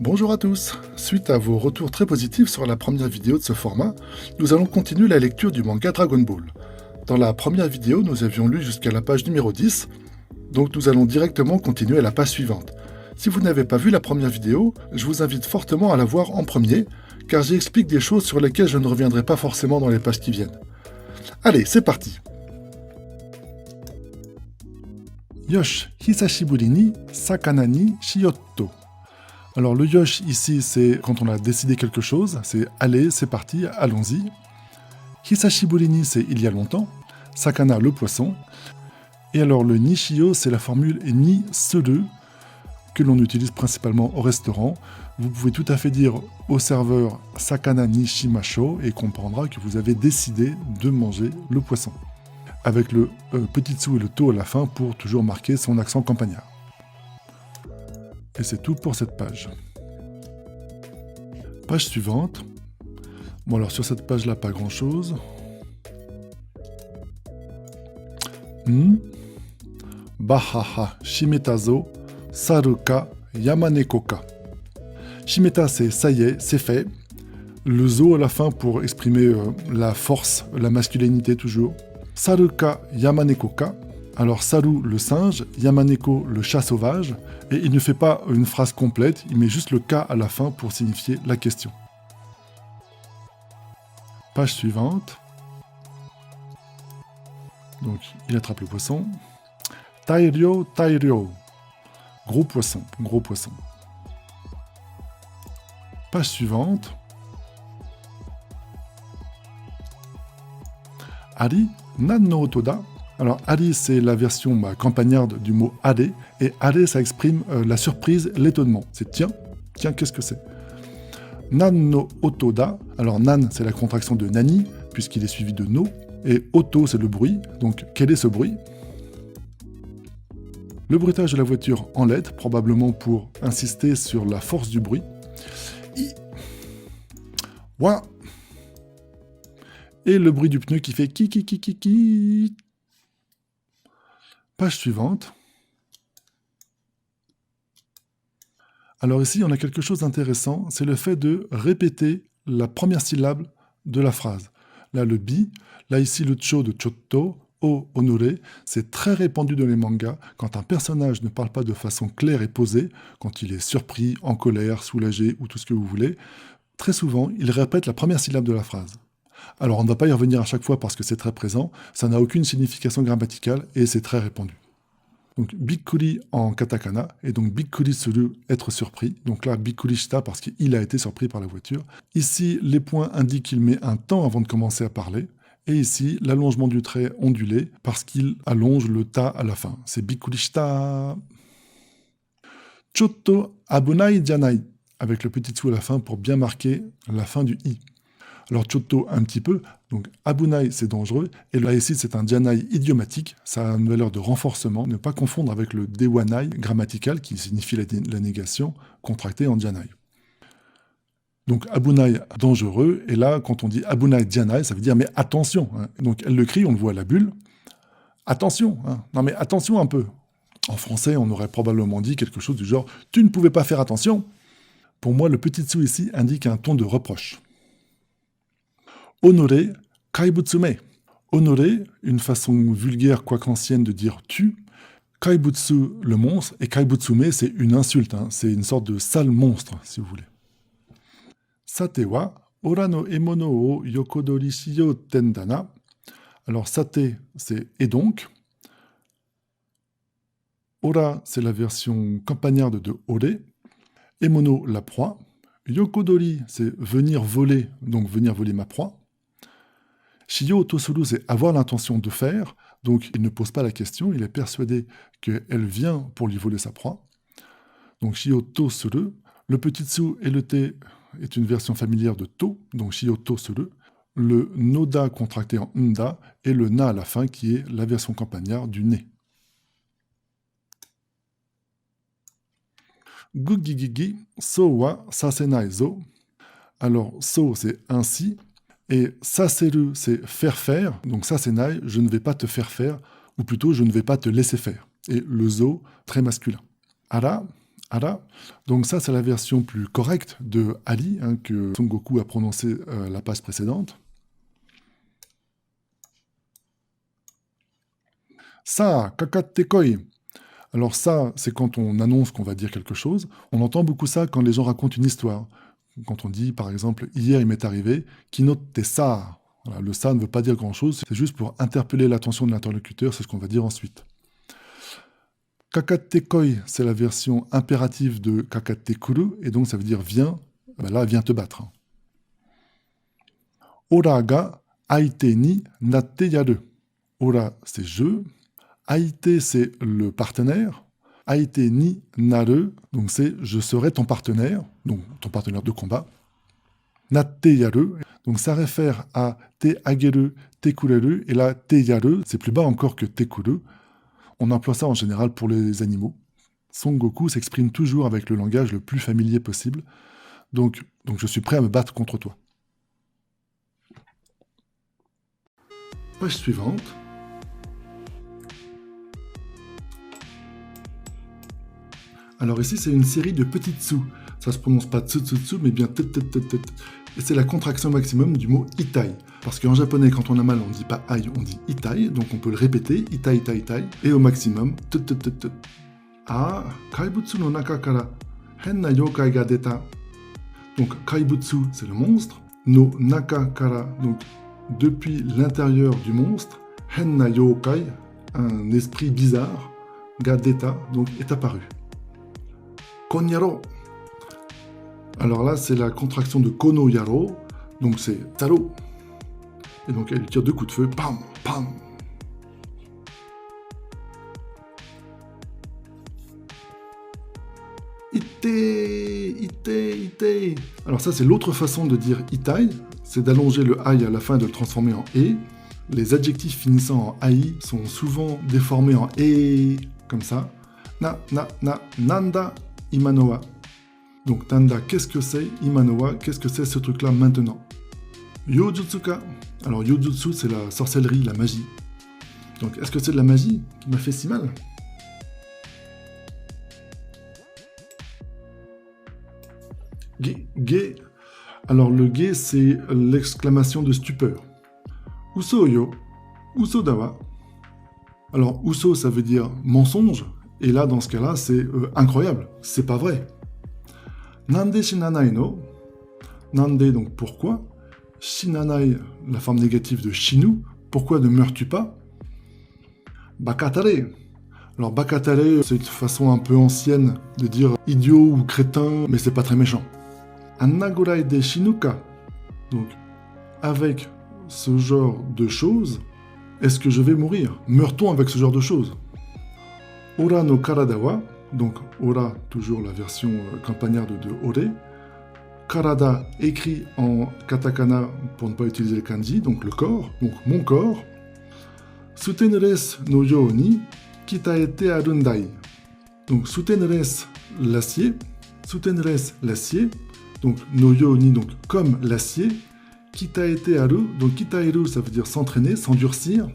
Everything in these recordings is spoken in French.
Bonjour à tous. Suite à vos retours très positifs sur la première vidéo de ce format, nous allons continuer la lecture du manga Dragon Ball. Dans la première vidéo, nous avions lu jusqu'à la page numéro 10, donc nous allons directement continuer à la page suivante. Si vous n'avez pas vu la première vidéo, je vous invite fortement à la voir en premier, car j'y explique des choses sur lesquelles je ne reviendrai pas forcément dans les pages qui viennent. Allez, c'est parti. Yosh hisashiburi ni sakana ni shiyotto. Alors le yosh ici, c'est quand on a décidé quelque chose, c'est allez, c'est parti, allons-y. Hisashiburi ni, c'est il y a longtemps. Sakana, le poisson. Et alors le nishio, c'est la formule ni seru que l'on utilise principalement au restaurant. Vous pouvez tout à fait dire au serveur sakana ni shimasho et il comprendra que vous avez décidé de manger le poisson. Avec le petit tsu et le to à la fin pour toujours marquer son accent campagnard. Et c'est tout pour cette page. Page suivante. Bon alors sur cette page-là, pas grand-chose. Bahaha shimetazo saruka yamanekoka. Shimeta, c'est ça y est, c'est fait. Le zo à la fin pour exprimer la force, la masculinité toujours. Saruka yamanekoka. Alors Saru, le singe, Yamaneko, le chat sauvage, et il ne fait pas une phrase complète, il met juste le ka à la fin pour signifier la question. Page suivante. Donc, il attrape le poisson. Tairyo, tairyo. Gros poisson, gros poisson. Page suivante. Ari, nan no otoda. Alors, Ari, c'est la version campagnarde du mot are, et are, ça exprime la surprise, l'étonnement. C'est tiens, qu'est-ce que c'est? Nan no otoda. Alors, nan, c'est la contraction de nani, puisqu'il est suivi de no, et oto, c'est le bruit. Donc, quel est ce bruit? Le bruitage de la voiture en LED, probablement pour insister sur la force du bruit. I. Wa. Et le bruit du pneu qui fait ki. Page suivante. Alors ici, on a quelque chose d'intéressant, c'est le fait de répéter la première syllabe de la phrase. Là, le bi, là ici, le cho de chotto, o honore, c'est très répandu dans les mangas. Quand un personnage ne parle pas de façon claire et posée, quand il est surpris, en colère, soulagé ou tout ce que vous voulez, très souvent, il répète la première syllabe de la phrase. Alors on ne va pas y revenir à chaque fois parce que c'est très présent, ça n'a aucune signification grammaticale et c'est très répandu. Donc bikkuri en katakana, et donc bikkuri suru, être surpris. Donc là, bikkuri shita parce qu'il a été surpris par la voiture. Ici, les points indiquent qu'il met un temps avant de commencer à parler. Et ici, l'allongement du trait ondulé parce qu'il allonge le ta à la fin. C'est bikkuri shita. Chotto abunai janai, avec le petit tsu à la fin pour bien marquer la fin du i. Alors chotto un petit peu, donc abunai c'est dangereux, et là ici c'est un janai idiomatique, ça a une valeur de renforcement, ne pas confondre avec le dewanai grammatical qui signifie la négation, contracté en janai. Donc abunai dangereux, et là quand on dit abunai janai, ça veut dire mais attention, hein. Donc elle le crie, on le voit à la bulle, attention, hein. Non mais attention un peu. En français on aurait probablement dit quelque chose du genre tu ne pouvais pas faire attention. Pour moi le petit tsu ici indique un ton de reproche. Honore, kaibutsume. Honorer, une façon vulgaire quoique ancienne de dire tu. Kaibutsu, le monstre, et kaibutsume, c'est une insulte, hein. C'est une sorte de sale monstre, si vous voulez. Sate wa, ora no emono o yokodori shiyo tendana. Alors sate, c'est et donc. Ora, c'est la version campagnarde de ore. Emono, la proie. Yokodori, c'est venir voler, donc venir voler ma proie. Shiyo tosuru, c'est avoir l'intention de faire, donc il ne pose pas la question, il est persuadé qu'elle vient pour lui voler sa proie. Donc Shiyo tosuru, le petit tsu et le te est une version familière de to, donc Shiyo tosuru. Le noda contracté en nda et le na à la fin qui est la version campagnard du né. Gugigigi, so wa sasenai zo. Alors so c'est ainsi. Et saseru, c'est faire, donc sasenai, je ne vais pas te faire, ou plutôt je ne vais pas te laisser faire. Et le zo, très masculin. Ara, Ara. Donc ça, c'est la version plus correcte de Ali, hein, que Son Goku a prononcé la page précédente. Ça, kakatte koi. Alors ça, c'est quand on annonce qu'on va dire quelque chose. On entend beaucoup ça quand les gens racontent une histoire. Quand on dit, par exemple, hier il m'est arrivé, kinotte ça. Voilà, le ça ne veut pas dire grand-chose, c'est juste pour interpeller l'attention de l'interlocuteur, c'est ce qu'on va dire ensuite. Kakatte koi, c'est la version impérative de kakatte kuru, et donc ça veut dire viens, ben là, viens te battre. Ora ga aite ni natte yaru. Ora, c'est je. Aite, c'est le partenaire. Aite ni naru, donc c'est je serai ton partenaire, donc ton partenaire de combat. Natte yaru, donc ça réfère à te ageru, te kureru, et là, te yaru, c'est plus bas encore que te kuru. On emploie ça en général pour les animaux. Son Goku s'exprime toujours avec le langage le plus familier possible. Donc je suis prêt à me battre contre toi. Page suivante. Alors ici, c'est une série de petits tsu. Ça se prononce pas tsu, mais bien tet. Et c'est la contraction maximum du mot itai. Parce qu'en japonais, quand on a mal, on ne dit pas ai, on dit itai. Donc on peut le répéter, itai. Et au maximum, tet. Ah, kaibutsu no naka kara henna yokai ga deta. Donc kaibutsu, c'est le monstre. No naka kara, donc depuis l'intérieur du monstre. Henna yokai, un esprit bizarre. Ga deta, donc est apparu. Konyaro. Alors là, c'est la contraction de Kono Yaro, donc c'est Taro. Et donc elle tire deux coups de feu, pam, pam. Ite. Alors ça, c'est l'autre façon de dire itai, c'est d'allonger le ai à la fin et de le transformer en e. Les adjectifs finissant en ai sont souvent déformés en e, comme ça. Nanda, Imanoa. Donc Nanda, qu'est-ce que c'est? Imanoa, qu'est-ce que c'est ce truc-là maintenant? Yojutsuka. Alors Yojutsu, c'est la sorcellerie, la magie. Donc est-ce que c'est de la magie qui m'a fait si mal? Ge. Alors le ge, c'est l'exclamation de stupeur. Uso yo. Uso dawa. Alors uso, ça veut dire mensonge. Et là, dans ce cas-là, c'est incroyable. C'est pas vrai. Nande shinanai no. Nande, donc pourquoi. Shinanai, la forme négative de shinu. Pourquoi ne meurs-tu pas? Bakatare. Alors bakatare, c'est une façon un peu ancienne de dire idiot ou crétin, mais c'est pas très méchant. Annagurai de shinuka. Donc, avec ce genre de choses, est-ce que je vais mourir? Meurt-on avec ce genre de choses? Ora no karada wa, donc ora, toujours la version campagnarde de ore. Karada, écrit en katakana pour ne pas utiliser le kanji, donc le corps, donc mon corps. Sutenres no you ni kitaete arundai. Donc sutenres, l'acier. Sutenres, l'acier. Donc no you ni, donc comme l'acier. Kitaete aru, donc kitaeru, ça veut dire s'entraîner, s'endurcir.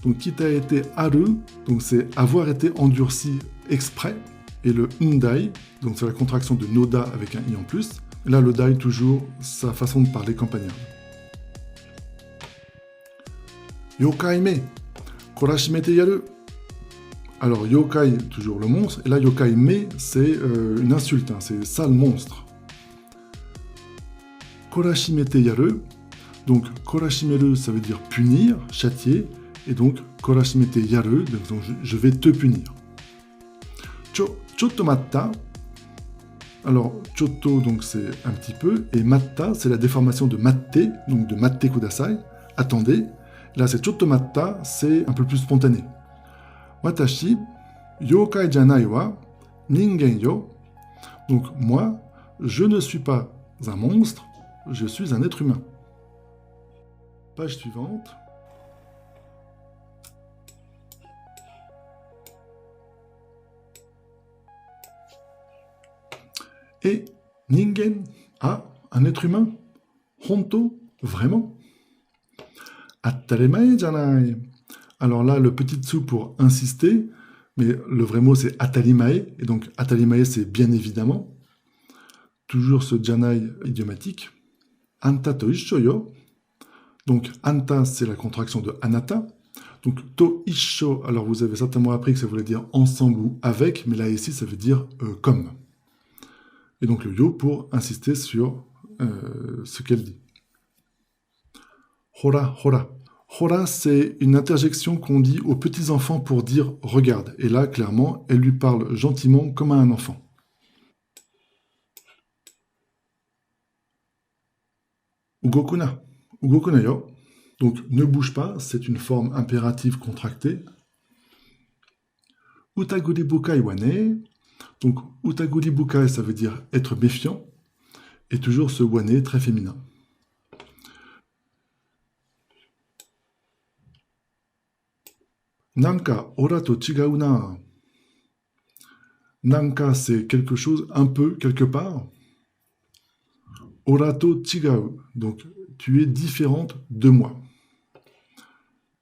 Donc kitaete aru, donc c'est avoir été endurci exprès. Et le ndai, donc c'est la contraction de noda avec un i en plus. Et là, le dai, toujours sa façon de parler campagnarde. Yokai me, korashimete yaru. Alors yokai, toujours le monstre. Et là, yokai me, c'est une insulte, hein, c'est sale monstre. Korashimete yaru. Donc korashimeru, ça veut dire punir, châtier. Et donc korashimete yaru, donc je vais te punir. Chotto matta. Alors, chotto, donc c'est un petit peu, et matta, c'est la déformation de matte, donc de matte kudasai, attendez. Là, c'est chotto matta, c'est un peu plus spontané. Watashi, yokai janai wa, ningen yo. Donc, moi, je ne suis pas un monstre, je suis un être humain. Page suivante. Et ningen, un être humain. Honto, vraiment. Attaremae janai. Alors là, le petit tsu pour insister. Mais le vrai mot, c'est atarimae. Et donc, atarimae, c'est bien évidemment. Toujours ce janai idiomatique. Anta to issho yo. Donc, anta, c'est la contraction de anata. Donc, to issho, alors vous avez certainement appris que ça voulait dire ensemble ou avec, mais là, ici, ça veut dire comme. Et donc, le yo pour insister sur ce qu'elle dit. Hora, hora. Hora, c'est une interjection qu'on dit aux petits-enfants pour dire « regarde ». Et là, clairement, elle lui parle gentiment comme à un enfant. Ugokuna. Ugokuna yo. Donc, ne bouge pas, c'est une forme impérative contractée. Utaguri bukai wa ne. Donc, utaguri bukai, ça veut dire être méfiant. Et toujours ce wa ne très féminin. Nanka ora to chigau na. Nanka, c'est quelque chose, un peu, quelque part. Ora to chigau. Donc, tu es différente de moi.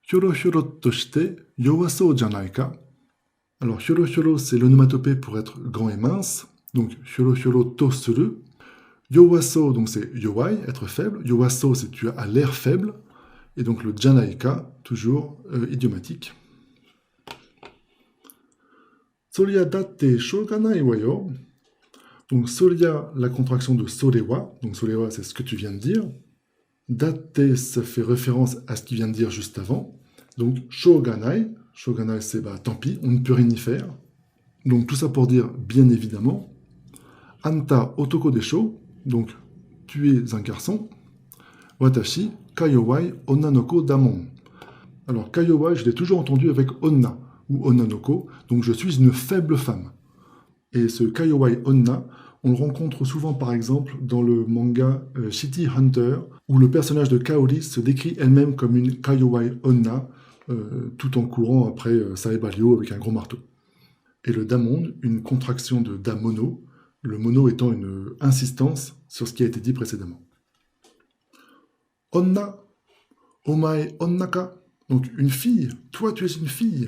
Hyoro hyoro to shite yowaso janai ka. Alors, hyoro hyoro, c'est l'onomatopée pour être grand et mince. Donc, hyoro hyoro to suru. Yowaso, donc c'est yowai, être faible. Yowaso, c'est tu as l'air faible. Et donc, le janai ka, toujours idiomatique. Soria datte shoganai wa yo. Donc, soria, la contraction de sorewa. Donc, sorewa, c'est ce que tu viens de dire. Datte, ça fait référence à ce qu'il vient de dire juste avant. Donc, shoganai. Shoganai, c'est tant pis, on ne peut rien y faire. Donc, tout ça pour dire bien évidemment. Anta otoko desho. Donc, tu es un garçon. Watashi kayowai onnanoko damon. Alors, kayowai, je l'ai toujours entendu avec onna ou onnanoko. Donc, je suis une faible femme. Et ce kayowai onna, on le rencontre souvent, par exemple, dans le manga City Hunter, où le personnage de Kaori se décrit elle-même comme une kayowai onna, tout en courant après Saeba Ryo avec un gros marteau. Et le damon, une contraction de damono, le mono étant une insistance sur ce qui a été dit précédemment. Onna, omae onnaka, donc une fille, toi tu es une fille.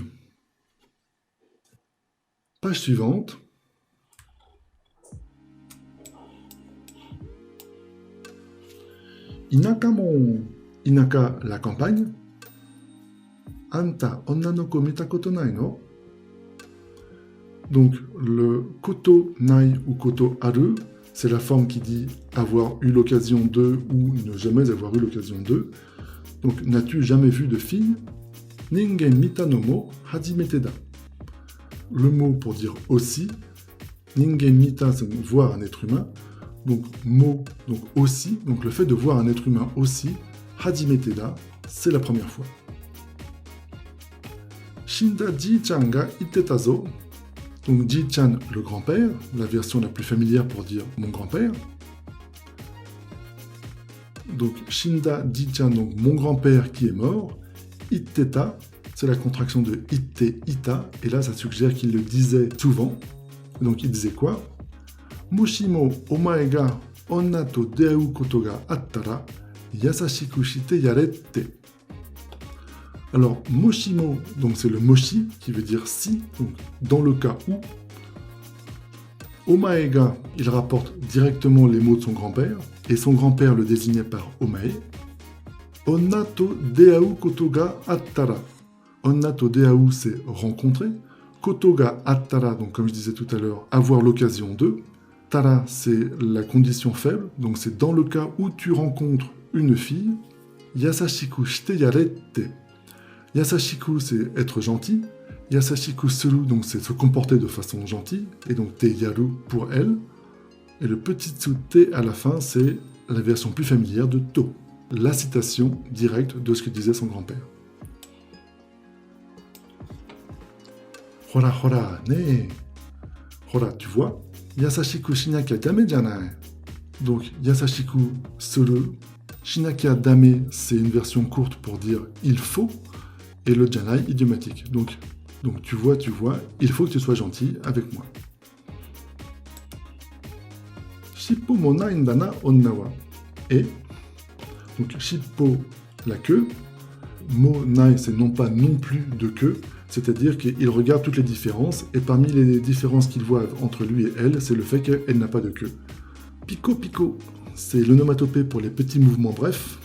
Page suivante. Inaka mon. Inaka, la campagne. Anta onnanoko mitakoto nai no. Donc le koto nai ou koto aru, c'est la forme qui dit avoir eu l'occasion de ou ne jamais avoir eu l'occasion de. Donc n'as-tu jamais vu de fille? Ningen mita no mo hajimete da. Le mot pour dire aussi. Ningen mita, c'est voir un être humain. Donc mo, donc aussi. Donc le fait de voir un être humain aussi. Hajimete da, c'est la première fois. Shinda ji-chan ga itteta zo. Donc ji-chan, le grand-père, la version la plus familière pour dire mon grand-père. Donc Shinda ji-chan, donc mon grand-père qui est mort. Itteta, c'est la contraction de itte, ita, et là ça suggère qu'il le disait souvent. Donc il disait quoi? Moshimo omae ga onna to deau koto ga attara, yasashiku shite yarette. Alors, moshimo, donc c'est le moshi, qui veut dire si, donc dans le cas où. Omae ga, il rapporte directement les mots de son grand-père, et son grand-père le désignait par omae. Onna to deau koto ga attara. Onna to deau, c'est rencontrer. Koto ga attara, donc comme je disais tout à l'heure, avoir l'occasion de. Tara, c'est la condition faible, donc c'est dans le cas où tu rencontres une fille. Yasashiku shite yarette. Yasashiku, c'est être gentil. Yasashiku suru, donc c'est se comporter de façon gentille. Et donc te yaru pour elle. Et le petit tsu te à la fin, c'est la version plus familière de to. La citation directe de ce que disait son grand-père. Hora hora, ne. Hora, tu vois. Yasashiku shinakia dame janai. Donc yasashiku suru. Shinakia dame, c'est une version courte pour dire il faut. Et le janai idiomatique. Donc tu vois, il faut que tu sois gentil avec moi. Shippo mo nai nda na onna wa. Et, donc shippo, la queue. Mo nai, c'est non pas non plus de queue, C'est-à-dire qu'il regarde toutes les différences, et parmi les différences qu'il voit entre lui et elle, c'est le fait qu'elle n'a pas de queue. Pico pico, c'est l'onomatopée pour les petits mouvements brefs.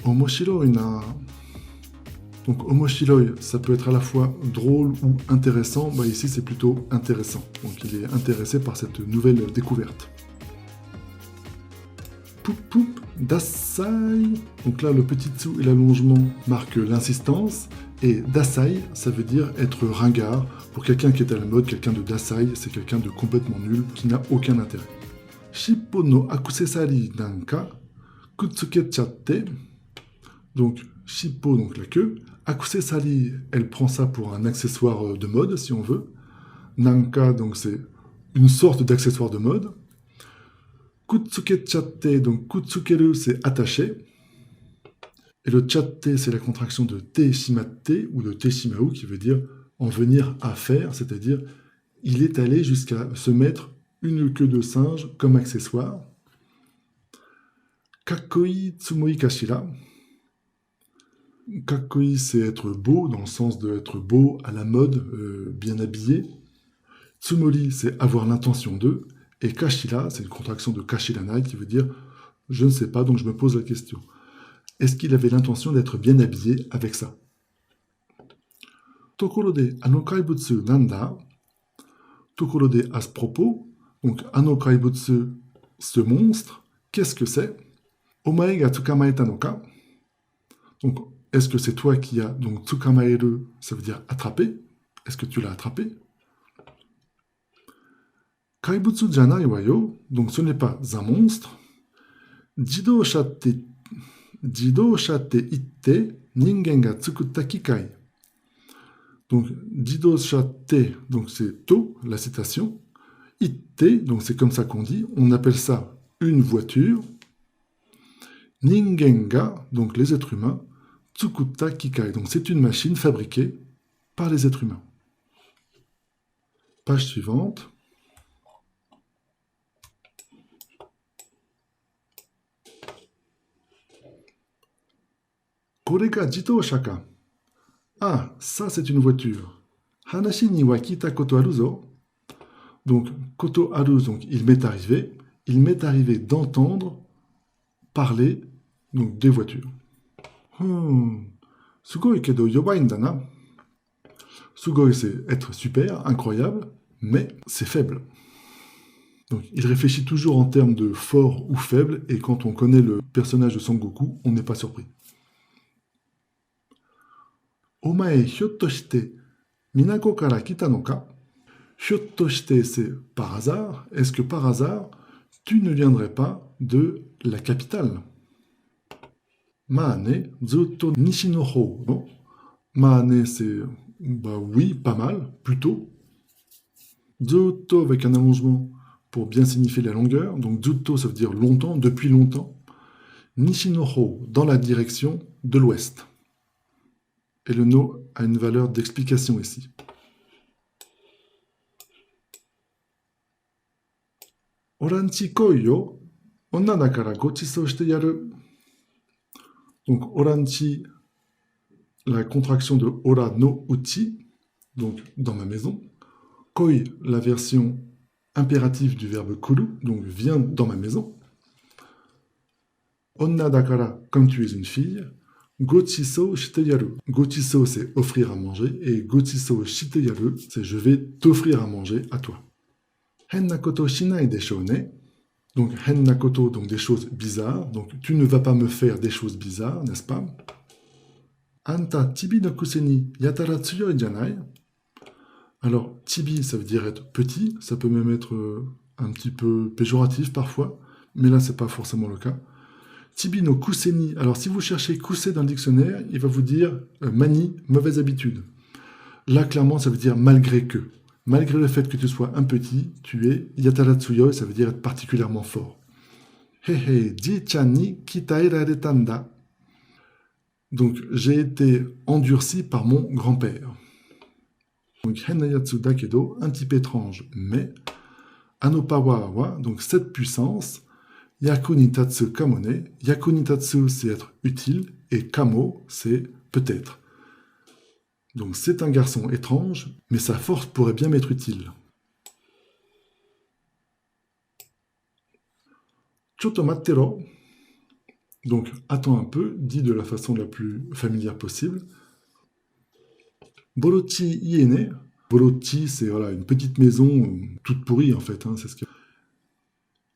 Omoshiroi na. Donc omoshiroi, ça peut être à la fois drôle ou intéressant. Bah, ici, c'est plutôt intéressant. Donc il est intéressé par cette nouvelle découverte. Poup poup, dasai. Donc là, le petit tsu et l'allongement marquent l'insistance. Et dasai, ça veut dire être ringard. Pour quelqu'un qui est à la mode, quelqu'un de dasai, c'est quelqu'un de complètement nul, qui n'a aucun intérêt. Shippo no akusesari nanka, kutsukechatte. Donc, shippo, donc la queue. Akusesari, elle prend ça pour un accessoire de mode, si on veut. Nanka, donc c'est une sorte d'accessoire de mode. Kutsukechatte, donc kutsukeru, c'est attaché. Et le chatte, c'est la contraction de te shimatte ou de te shimau, qui veut dire en venir à faire, c'est-à-dire il est allé jusqu'à se mettre une queue de singe comme accessoire. Kakkoi tsumoi kashira. Kakkoi, c'est être beau, dans le sens d'être beau, à la mode, bien habillé. Tsumori, c'est avoir l'intention de. Et kashira, c'est une contraction de kashiranai, qui veut dire je ne sais pas, donc je me pose la question. Est-ce qu'il avait l'intention d'être bien habillé avec ça? Tokoro de ano kaibutsu nanda. Tokoro de à ce propos. Donc ano kaibutsu, ce monstre, qu'est-ce que c'est? Omae ga tsukamaeta no ka. Donc est-ce que c'est toi qui as donc tsukamaeru, ça veut dire attraper? Est-ce que tu l'as attrapé? Kaibutsu janai wa yo. Donc ce n'est pas un monstre. Jidōsha te itte ningen ga tsukutta kikai. Donc, jidōsha te, donc c'est to, la citation. Itte, donc c'est comme ça qu'on dit. On appelle ça une voiture. Ningen ga, donc les êtres humains. Tsukutta kikai, donc c'est une machine fabriquée par les êtres humains. Page suivante. Kore ga jidōsha ka. Ah, ça c'est une voiture. Hanashi ni wa kita koto aru zo. Donc, koto aru, donc il m'est arrivé d'entendre parler donc des voitures. Sugoi kedo yobai nda na. Sugoi, c'est être super, incroyable, mais c'est faible. Donc, il réfléchit toujours en termes de fort ou faible, et quand on connaît le personnage de Son Goku, on n'est pas surpris. Omae hyotto shite Minako kara kita no ka? Hyotto shite, c'est par hasard. Est-ce que par hasard, tu ne viendrais pas de la capitale? Maane, zutto nishi no hou. Non. Maane, c'est bah oui, pas mal, plutôt. Zutto avec un allongement pour bien signifier la longueur. Donc zutto, ça veut dire longtemps, depuis longtemps. Nishi no hou, dans la direction de l'ouest. Et le no a une valeur d'explication ici. Oranchi koi yo, onna dakara gochiso shite yaru. Donc oranchi, la contraction de ora no uchi, donc dans ma maison. Koi, la version impérative du verbe kuru, donc viens dans ma maison. Onna dakara, comme tu es une fille. Gochiso shite yaru. Gochiso, c'est offrir à manger, et gochiso shite yaru, c'est je vais t'offrir à manger à toi. Henna koto shinai desho ne. Donc henna koto, donc des choses bizarres. Donc tu ne vas pas me faire des choses bizarres, n'est-ce pas? Anta chibi no kuse ni yatara tsuyoi janai. Alors chibi, ça veut dire être petit, ça peut même être un petit peu péjoratif parfois, mais là c'est pas forcément le cas. Chibi no kuseni. Alors, si vous cherchez kuse dans le dictionnaire, il va vous dire manie, mauvaise habitude. Là, clairement, ça veut dire malgré que. Malgré le fait que tu sois un petit, tu es yataratsuyo, ça veut dire être particulièrement fort. Hehe, ji-chan ni kitaerareta nda. Donc, j'ai été endurci par mon grand-père. Donc, henayatsu dakedo, un type étrange, mais anopawa wa, donc cette puissance. Yaku ni tatsu kamone. Yaku ni tatsu, c'est être utile. Et kamo, c'est peut-être. Donc c'est un garçon étrange, mais sa force pourrait bien m'être utile. Chotto mattero. Donc attends un peu, dit de la façon la plus familière possible. Borochi iene. Borochi, c'est voilà, une petite maison toute pourrie en fait. Hein, c'est ce que...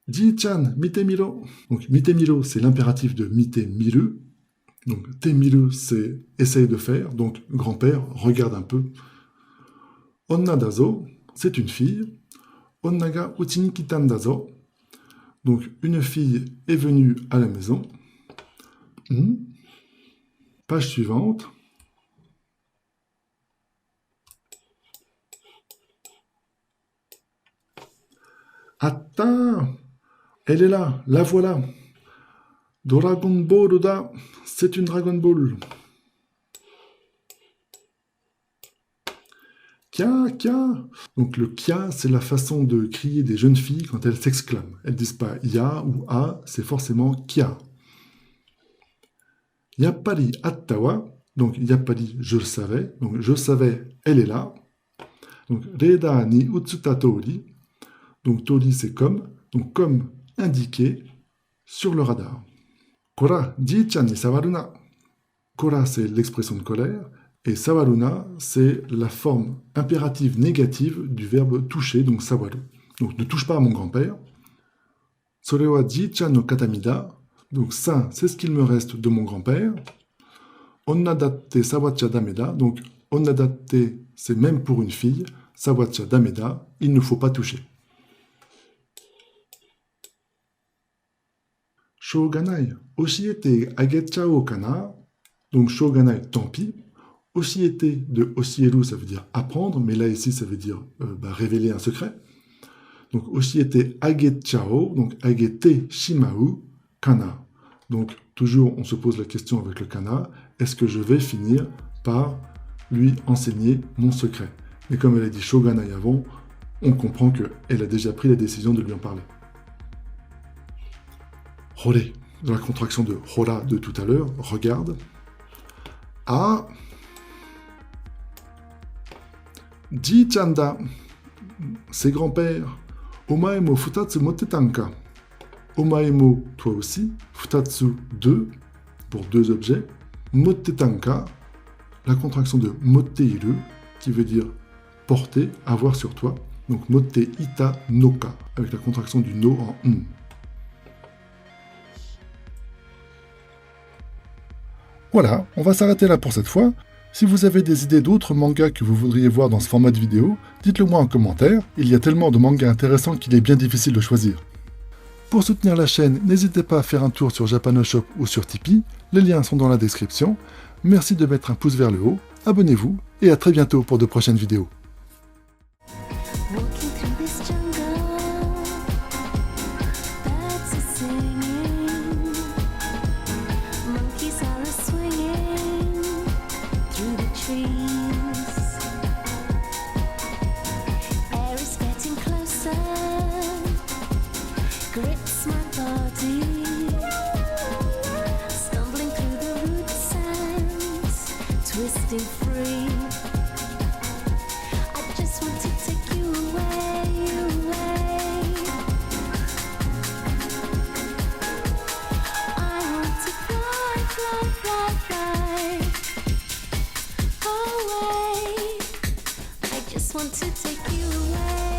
Ji-chan, mite miro. Donc mite miro, c'est l'impératif de mite miru. Donc te miru, c'est essaye de faire. Donc grand-père, regarde un peu. Onna dazo, c'est une fille. Onna ga uchi ni kitan dazo. Donc une fille est venue à la maison. Page suivante. Attends, elle est là, la voilà. Dragon Ball da, c'est une Dragon Ball. Kia, kia. Donc le kia, c'est la façon de crier des jeunes filles quand elles s'exclament. Elles disent pas ya ou a, c'est forcément kia. Yappari attawa, donc yappari, je le savais. Donc je savais, elle est là. Donc reda ni utsuta tori. Donc tori, c'est comme. Donc comme indiqué sur le radar. Kora, ji-chan ni sawaruna. Kora, c'est l'expression de colère. Et sawaruna, c'est la forme impérative négative du verbe toucher, donc sawaru. Donc ne touche pas à mon grand-père. Sore wa ji-chan no katamida. Donc ça, c'est ce qu'il me reste de mon grand-père. Onna datte sawacha dameda. Donc onna datte, c'est même pour une fille. Sawacha dameda, il ne faut pas toucher. Shoganai, oshiete agechao kana. Donc shoganai, tant pis. Oshiete de oshieru, ça veut dire apprendre, mais là ici, ça veut dire révéler un secret. Donc oshiete agechao, donc agete shimau kana. Donc toujours, on se pose la question avec le kana, est-ce que je vais finir par lui enseigner mon secret? Et comme elle a dit shoganai avant, on comprend qu'elle a déjà pris la décision de lui en parler. Hore, dans la contraction de hora de tout à l'heure, regarde. Ah, Ji-chan da, c'est grand-père. Omae mo futatsu mottetanka. Omae mo, toi aussi. Futatsu, deux, pour deux objets. Mottetanka, la contraction de motteiru, qui veut dire porter, avoir sur toi. Donc motte ita noka, avec la contraction du no en n. Voilà, on va s'arrêter là pour cette fois. Si vous avez des idées d'autres mangas que vous voudriez voir dans ce format de vidéo, dites-le moi en commentaire, il y a tellement de mangas intéressants qu'il est bien difficile de choisir. Pour soutenir la chaîne, n'hésitez pas à faire un tour sur Japanoshop ou sur Tipeee, les liens sont dans la description. Merci de mettre un pouce vers le haut, abonnez-vous et à très bientôt pour de prochaines vidéos. Grips my body, stumbling through the root sands, twisting free. I just want to take you away, away. I want to fly, fly, fly, fly away. I just want to take you away.